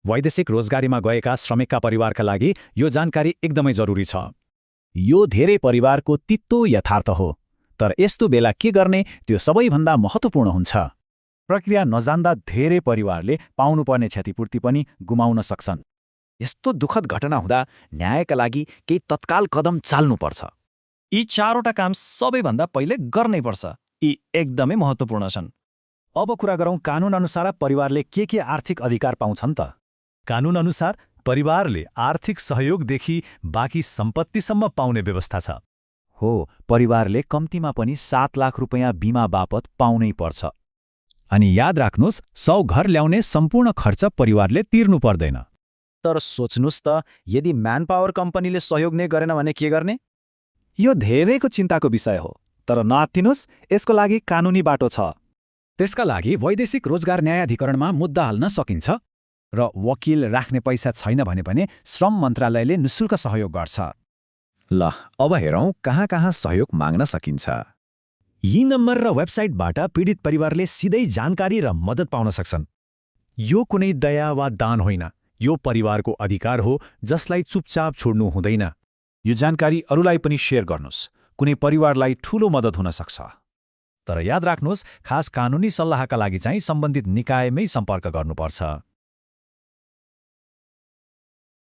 वैदेशिक रोजगारीमा गएका श्रमिकका परिवारका लागि यो जानकारी एकदमै जरुरी छ। यो धेरै परिवारको तित्तो यथार्थ हो, तर यस्तो बेला के गर्ने त्यो सबैभन्दा महत्त्वपूर्ण हुन्छ। प्रक्रिया नजान्दा धेरै परिवारले पाउनुपर्ने क्षतिपूर्ति पनि गुमाउन सक्छन्। यस्तो दुःखद घटना हुँदा न्यायका लागि केही तत्काल कदम चाल्नुपर्छ। यी 4वटा काम सबैभन्दा पहिले गर्नै पर्छ। यी एकदमै महत्त्वपूर्ण छन्। अब कुरा गरौँ कानुनअनुसार परिवारले के आर्थिक अधिकार पाउँछन् त। कानुनअनुसार परिवारले आर्थिक सहयोगदेखि बाँकी सम्पत्तिसम्म पाउने व्यवस्था छ। हो, परिवारले कम्तीमा पनि 7 लाख रुपैयाँ बिमा बापत पाउनै पर्छ। अनि याद राख्नुहोस्, 100 घर ल्याउने सम्पूर्ण खर्च परिवारले तिर्नु पर्दैन। तर सोच्नुस् त, यदि म्यानपावर कम्पनीले सहयोग नै गरेन भने के गर्ने? यो धेरैको चिन्ताको विषय हो, तर नआत्तिनुस्, यसको लागि कानुनी बाटो छ। त्यसका लागि वैदेशिक रोजगार न्यायाधिकरणमा मुद्दा हाल्न सकिन्छ र वकिल राख्ने पैसा छैन भने पनि श्रम मन्त्रालयले निशुल्क सहयोग गर्छ। ल, अब हेरौँ कहाँ सहयोग माग्न सकिन्छ। यी नम्बर र वेबसाइटबाट पीडित परिवारले सिधै जानकारी र मद्दत पाउन सक्छन्। यो कुनै दया वा दान होइन, यो परिवारको अधिकार हो जसलाई चुपचाप छोड्नु हुँदैन। यो जानकारी अरूलाई पनि शेयर गर्नुहोस्, कुनै परिवारलाई ठूलो मद्दत हुन सक्छ। तर याद राख्नुहोस्, खास कानुनी सल्लाहका लागि चाहिँ सम्बन्धित निकायमै सम्पर्क गर्नुपर्छ।